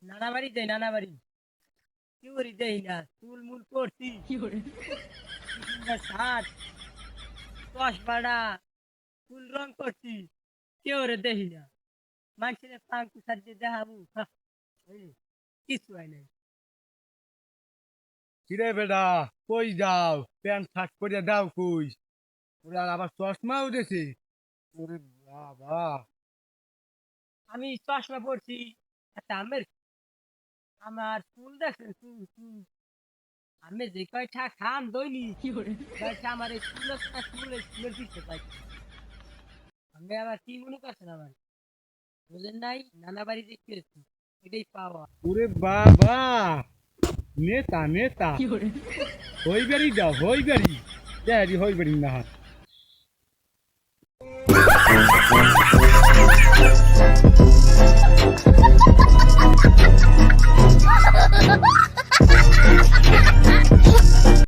নানা বাড়ি যাই নানা বাড়ি কি করি দেই না চুল মুল করছি শার্ট চশমাটা ফুল রং করছি কেউ রে দেখি না মানুষের পাঙ্কু সাজিয়ে দেখাবো কিছু হয় নাই। কিরে বেটা কই যাও প্যান্ট শার্ট পরে দাও কই ওরা আবার চশমা উঠেছে ওরে বাবা আমি চশমা পড়ছি আচ্ছা আমের আমার চুল দেখছেন চুল চুল আমি যে কয়টা খান দইনি আমার এই চুলের পিছিয়ে পাইছি আমি আবার কি মনে করছেন আমার বুঝেন নাই নানা বাড়ি দেখতে এসেছি এটাই পাওয়া। ওরে বাবা নেতা নেতা হই বেরি যাও হই বেরি দেরি হই বেরি না হাত